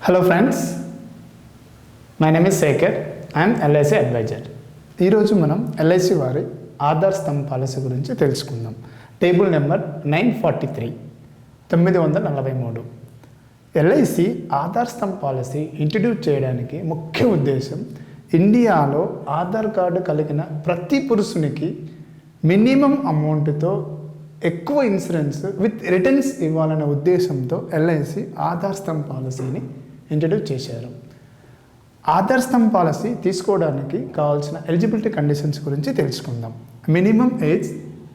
Hello friends, my name is Sekhar. I am LIC advisor. ఈరోజు మనం LIC వారి Aadhaar Stambh policy గురించి తెలుసుకుందాం. Table number 943 943. LIC Aadhaar Stambh policy introduce చేయడానికి ముఖ్య ఉద్దేశం ఇండియాలో ఆధార్ కార్డు కలిగిన ప్రతి పురుషునికి మినిమం అమౌంట్తో ఎక్కువ ఇన్సూరెన్స్ విత్ రిటర్న్స్ ఇవ్వాలనే ఉద్దేశంతో LIC ఆధార్ స్తంభ్ పాలసీని ఇంట్రడ్యూస్ చేశారు. ఆధార్ స్తంభ్ పాలసీ తీసుకోవడానికి కావాల్సిన ఎలిజిబిలిటీ కండిషన్స్ గురించి తెలుసుకుందాం. Minimum age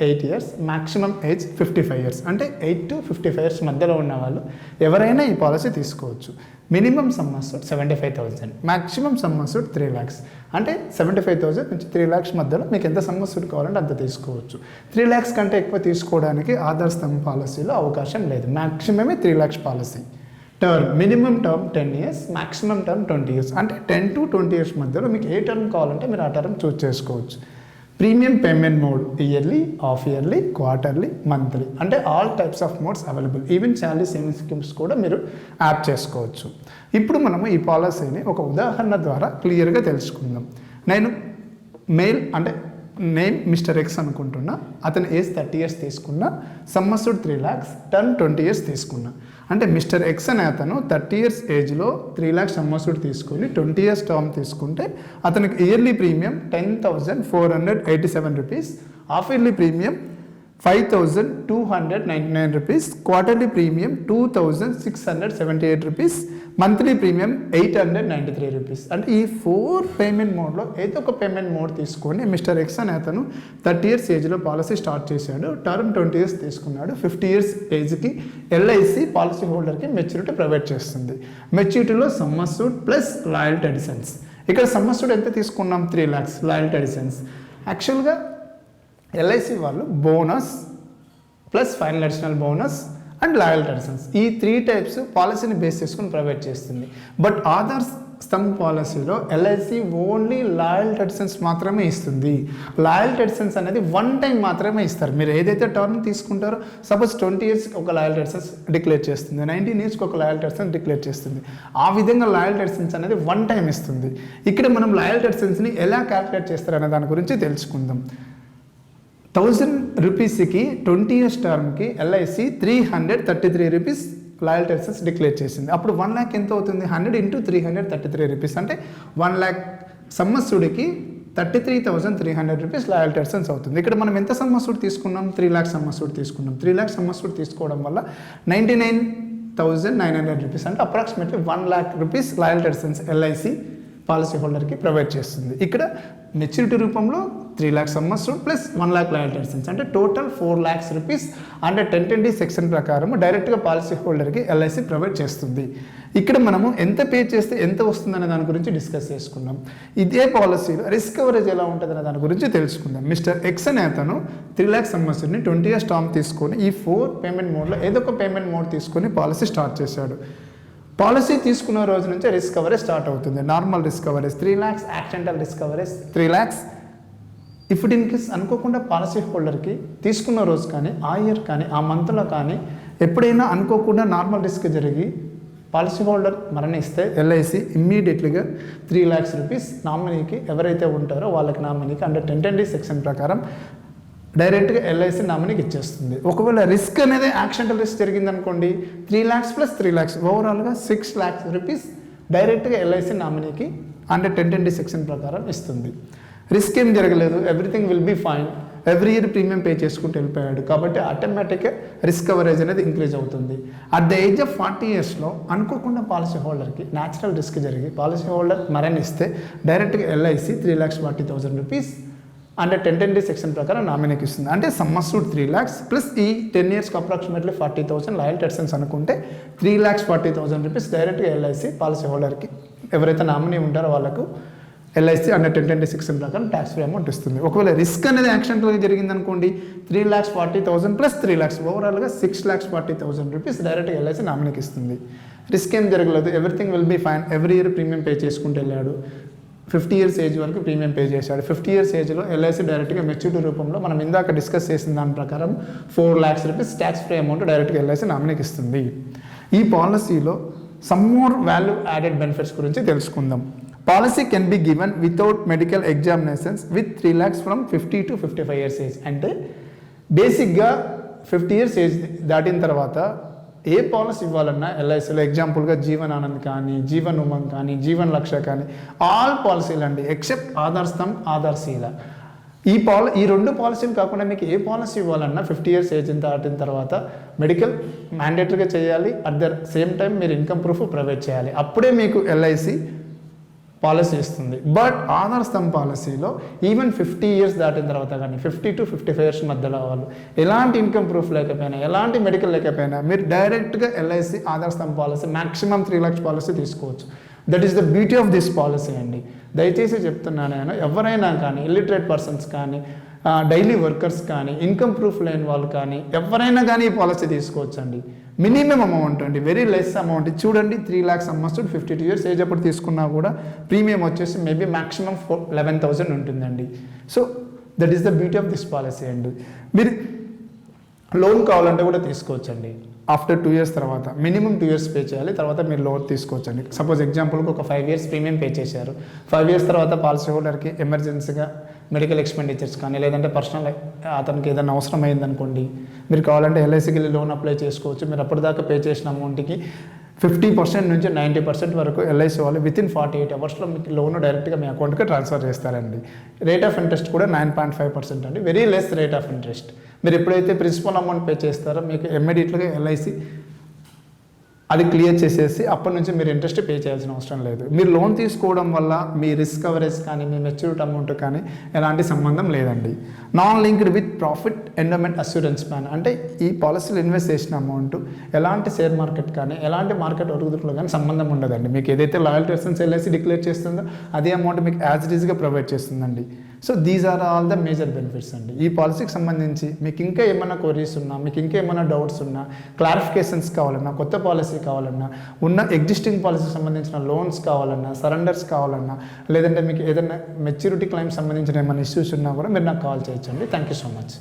8 years, maximum age 55 years. అంటే 8 to 55 years మధ్యలో ఉన్న వాళ్ళు ఎవరైనా ఈ పాలసీ తీసుకోవచ్చు. Minimum sum assured 75,000, maximum sum assured 3 lakhs. అంటే 75,000 నుంచి 3 lakhs మధ్యలో మీకు ఎంత సమ్ అస్యూర్డ్ కావాలంటే అంత తీసుకోవచ్చు. 3 lakhs కంటే ఎక్కువ తీసుకోవడానికి ఆధార్ స్తంభ్ పాలసీలో అవకాశం లేదు. మ్యాక్సిమమే 3 lakhs policy. Term minimum term 10 years, maximum term 20 years. అంటే 10 to 20 years మధ్యలో మీకు ఏ టర్మ్ కావాలంటే మీరు ఆ టర్మ్ చూస్ చేసుకోవచ్చు. Premium payment mode yearly, half yearly, quarterly, monthly. అంటే all types of modes available. Even salary savings schemes కూడా మీరు యాడ్ చేసుకోవచ్చు. ఇప్పుడు మనము ఈ పాలసీని ఒక ఉదాహరణ ద్వారా క్లియర్గా తెలుసుకుందాం. నేను మెయిల్ అంటే నేమ్ మిస్టర్ ఎక్స్ అనుకుంటున్నా, అతను ఏజ్ 30 years తీసుకున్నా, some assured 3 lakhs, term 20 years తీసుకున్నా. అంటే మిస్టర్ ఎక్స్ అనే అతను 30 years ఏజ్లో 3 lakhs సమ్ అస్యూర్డ్ తీసుకొని 20 years టర్మ్ తీసుకుంటే అతనికి yearly premium 10,487 rupees, half yearly premium 5,299 rupees, quarterly premium 2,678 rupees, monthly premium 893 rupees. అంటే ఈ 4 పేమెంట్ మోడ్లో ఏదో ఒక పేమెంట్ మోడ్ తీసుకొని మిస్టర్ ఎక్స్ అనే అతను 30 years ఏజ్లో పాలసీ స్టార్ట్ చేశాడు. టర్మ్ 20 years తీసుకున్నాడు. 50 years ఏజ్కి LIC పాలసీ హోల్డర్కి మెచ్యూరిటీ ప్రొవైడ్ చేస్తుంది. మెచ్యూరిటీలో some assured plus loyalty additions. ఇక్కడ సమ్ అస్యూర్డ్ ఎంత తీసుకున్నాం? 3 lakhs. లాయల్టీ అడిషన్స్ యాక్చువల్గా LIC వాళ్ళు bonus plus final additional bonus and loyalty additions ఈ 3 types పాలసీని బేస్ చేసుకుని ప్రొవైడ్ చేస్తుంది. బట్ ఆధార్ స్తంభ్ పాలసీలో LIC ఓన్లీ లాయల్టీ అడిషన్స్ మాత్రమే ఇస్తుంది. లాయల్టీ అడిషన్స్ అనేది 1 time మాత్రమే ఇస్తారు. మీరు ఏదైతే టర్మ్ తీసుకుంటారో సపోజ్ 20 years ఒక లాయల్టీ అడిషన్స్ డిక్లేర్ చేస్తుంది, 19 years ఒక లాయల్టీ అడిషన్స్ డిక్లేర్ చేస్తుంది. ఆ విధంగా లాయల్టీ అడిషన్స్ అనేది 1 time ఇస్తుంది. ఇక్కడ మనం లాయల్టీ అడిషన్స్ని ఎలా క్యాల్కులేట్ చేస్తారనే దాని గురించి తెలుసుకుందాం. 1000 rupeesకి 20 years టర్మ్కి LIC 333 rupees loyalty additions declare చేసింది. అప్పుడు 1 lakh ఎంత అవుతుంది? 100 into 333 rupees. అంటే 1 lakh సమ్ అస్యూర్డ్కి 33,300 rupees లాయల్టీ అడిషన్స్ అవుతుంది. ఇక్కడ మనం ఎంత సమ్ అస్యూర్డ్ తీసుకున్నాం? 3 lakhs సమ్ అస్యూర్డ్ తీసుకున్నాం. 3 lakhs సమ్ అస్యూర్డ్ తీసుకోవడం వల్ల 99,900 rupees అంటే approximately 1 lakh rupees loyalty additions LIC policy హోల్డర్కి ప్రొవైడ్ చేస్తుంది. ఇక్కడ మెచ్యూరిటీ రూపంలో 3 lakhs sum assured plus 1 lakh loyalty additions అంటే total 4 lakhs rupees under 1020 section ప్రకారం డైరెక్ట్గా పాలసీ హోల్డర్కి LIC ప్రొవైడ్ చేస్తుంది. ఇక్కడ మనము ఎంత పే చేస్తే ఎంత వస్తుందనే దాని గురించి డిస్కస్ చేసుకుందాం. ఇదే పాలసీలో రిస్క్ కవరేజ్ ఎలా ఉంటుందనే దాని గురించి తెలుసుకుందాం. మిస్టర్ ఎక్స్ అనే అతను 3 lakhs సమ్ అస్యూర్డ్ని 20 years టర్మ్ తీసుకొని ఈ 4 పేమెంట్ మోడ్లో ఏదో ఒక పేమెంట్ మోడ్ తీసుకొని పాలసీ స్టార్ట్ చేశాడు. పాలసీ తీసుకున్న రోజు నుంచే రిస్క్ కవరేజ్ స్టార్ట్ అవుతుంది. Normal risk coverage 3 lakhs, accidental risk coverage 3 lakhs. If it in case అనుకోకుండా పాలసీ హోల్డర్కి తీసుకున్న రోజు కానీ ఆ ఇయర్ కానీ ఆ మంత్లో కానీ ఎప్పుడైనా అనుకోకుండా నార్మల్ రిస్క్ జరిగి పాలసీ హోల్డర్ మరణిస్తే LIC ఇమ్మీడియట్లీగా 3 lakhs rupees నామినీకి ఎవరైతే ఉంటారో వాళ్ళకి నామినీకి అండర్ 1020 సెక్షన్ ప్రకారం డైరెక్ట్గా LIC నామినీకి ఇచ్చేస్తుంది. ఒకవేళ రిస్క్ అనేది యాక్సిడెంటల్ రిస్క్ జరిగిందనుకోండి 3 lakhs ప్లస్ 3 lakhs ఓవరాల్గా 6 lakhs rupees డైరెక్ట్గా LIC నామినీకి అండర్ 1020 సెక్షన్ ప్రకారం ఇస్తుంది. రిస్క్ ఏం జరగలేదు, everything will be fine, every year premium pay చేసుకుంటూ వెళ్ళిపోయాడు కాబట్టి ఆటోమేటిక్గా రిస్క్ కవరేజ్ అనేది ఇంక్రీజ్ అవుతుంది. అట్ ద ఏజ్ ఆఫ్ 40 yearsలో అనుకోకుండా పాలసీ హోల్డర్కి న్యాచురల్ రిస్క్ జరిగి పాలసీ హోల్డర్ మరణిస్తే డైరెక్ట్గా LIC 3,40,000 rupees అండర్ 1020 సెక్షన్ ప్రకారం నామినీకి ఇస్తుంది. అంటే సమ్ అస్యూర్డ్ 3 lakhs ప్లస్ ఈ 10 yearsకి అప్రాక్సిమేట్లీ 40,000 లాయల్టీ అడిషన్స్ అనుకుంటే 3,40,000 rupees డైరెక్ట్గా LIC పాలసీ హోల్డర్కి ఎవరైతే నామినీ ఉంటారో వాళ్ళకు LIC అండర్ 1020 సెక్షన్ ప్రకారం ట్యాక్స్ ఫ్రీ అమౌంట్ ఇస్తుంది. ఒకవేళ రిస్క్ అనేది యాక్సిడెంటల్గా జరిగిందనుకోండి 3,40,000 ప్లస్ 3 lakhs ఓవరాల్గా 6,40,000 rupees డైరెక్ట్గా LIC నామినీకి ఇస్తుంది. రిస్క్ ఏం జరగలేదు, everything will be fine, every year premium pay చేసుకుంటూ వెళ్ళాడు. 50 years ఏజ్ వరకు ప్రీమియం పే చేశాడు. 50 years ఏజ్లో LIC డైరెక్ట్గా మెచ్యూరిటీ రూపంలో మనం ఇందాక డిస్కస్ చేసిన దాని ప్రకారం 4 lakhs rupees tax free amount డైరెక్ట్గా LIC నామినీకి ఇస్తుంది. ఈ పాలసీలో some more value added benefits గురించి తెలుసుకుందాం. Policy can be given without medical examinations with 3 lakhs from 50 to 55 years age. అంటే బేసిక్గా 50 years ఏజ్ దాటిన తర్వాత ఏ పాలసీ ఇవ్వాలన్నా ఎల్ఐసిలో ఎగ్జాంపుల్గా జీవన్ ఆనంద్ కానీ, జీవన్ ఉమంగ్ కానీ, జీవన్ లక్ష కానీ, ఆల్ పాలసీలు అండి ఎక్సెప్ట్ ఆధార్ స్తంభ్, ఆధార్ శీల. ఈ 2 పాలసీలు కాకుండా మీకు ఏ పాలసీ ఇవ్వాలన్నా 50 years ఏజ్ దాటిన తర్వాత మెడికల్ మ్యాండేటరీగా చేయాలి. అట్ ద సేమ్ టైం మీరు ఇన్కమ్ ప్రూఫ్ ప్రొవైడ్ చేయాలి. అప్పుడే మీకు ఎల్ఐసి పాలసీ ఇస్తుంది. బట్ ఆధార్ స్తంభ్ పాలసీలో ఈవెన్ 50 years దాటిన తర్వాత కానీ 50 to 55 years మధ్యలో వాళ్ళు ఎలాంటి ఇన్కమ్ ప్రూఫ్ లేకపోయినా, ఎలాంటి మెడికల్ లేకపోయినా మీరు డైరెక్ట్గా LIC Aadhaar Stambh policy maximum 3 lakhs policy తీసుకోవచ్చు. That is the beauty of this policy అండి. దయచేసి చెప్తున్నాను నేను, ఎవరైనా కానీ ఇల్లిటరేట్ పర్సన్స్ కానీ, డైలీ వర్కర్స్ కానీ, ఇన్కమ్ ప్రూఫ్ లేని వాళ్ళు కానీ ఎవరైనా కానీ ఈ పాలసీ తీసుకోవచ్చు అండి. మినిమం అమౌంట్ అండి, వెరీ లెస్ అమౌంట్. చూడండి 3 lakhs అమ్మొస్తుంది, 52 years ఏజ్ అప్పుడు తీసుకున్నా కూడా ప్రీమియం వచ్చేసి మేబీ మ్యాక్సిమం 11,000 ఉంటుందండి. So that is the beauty of this policy అండి. మీరు లోన్ కావాలంటే కూడా తీసుకోవచ్చండి. ఆఫ్టర్ 2 years తర్వాత మినిమం 2 years పే చేయాలి, తర్వాత మీరు లోన్ తీసుకోవచ్చండి. సపోజ్ ఎగ్జాంపుల్కి ఒక 5 years ప్రీమియం పే చేశారు, 5 years తర్వాత పాలసీ హోల్డర్కి ఎమర్జెన్సీగా మెడికల్ ఎక్స్పెండిచర్స్ కానీ, లేదంటే పర్సనల్ అతనికి ఏదైనా అవసరం అయిందనుకోండి, మీరు కావాలంటే ఎల్ఐసికి వెళ్ళి లోన్ అప్లై చేసుకోవచ్చు. మీరు అప్పటిదాకా పే చేసిన అమౌంట్కి 50% నుంచి 90% వరకు ఎల్ఐసి వాళ్ళు వితిన్ 48 hours మీకు లోన్ డైరెక్ట్గా మీ అకౌంట్కి ట్రాన్స్ఫర్ చేస్తారండి. రేట్ ఆఫ్ ఇంట్రెస్ట్ కూడా 9.5% అండి, very less rate of interest. మీరు ఎప్పుడైతే ప్రిన్సిపల్ అమౌంట్ పే చేస్తారో మీకు ఇమ్మీడియట్గా ఎల్ఐసి అది క్లియర్ చేసేసి అప్పటి నుంచి మీరు ఇంట్రెస్ట్ పే చేయాల్సిన అవసరం లేదు. మీరు లోన్ తీసుకోవడం వల్ల మీ రిస్క్ కవరేజ్ కానీ, మీ మెచ్యూరిటీ అమౌంట్ కానీ ఎలాంటి సంబంధం లేదండి. Non linked with profit endowment assurance plan అంటే ఈ పాలసీలు ఇన్వెస్ట్ చేసిన అమౌంట్ ఎలాంటి షేర్ మార్కెట్ కానీ, ఎలాంటి మార్కెట్ ఒరుగుదలకు కానీ సంబంధం ఉండదండి. మీకు ఏదైతే లాయల్టీ అసెన్స్ ఎల్ఐసి డిక్లేర్ చేస్తుందో అదే అమౌంట్ మీకు యాజ్ ఇట్ ఈస్గా ప్రొవైడ్ చేస్తుందండి. So these are all the major benefits అండి. ఈ పాలసీకి సంబంధించి మీకు ఇంకా ఏమైనా క్వరీస్ ఉన్నా, మీకు ఇంకా ఏమైనా డౌట్స్ ఉన్నా, క్లారిఫికేషన్స్ కావాలన్నా, కొత్త పాలసీ కావాలన్నా, ఉన్న ఎగ్జిస్టింగ్ పాలసీకి సంబంధించిన లోన్స్ కావాలన్నా, సరెండర్స్ కావాలన్నా, లేదంటే మీకు ఏదైనా మెచ్యూరిటీ క్లైమ్ సంబంధించిన ఏమైనా ఇష్యూస్ ఉన్నా కూడా మీరు నాకు కాల్ చేయొచ్చండి. Thank you so much.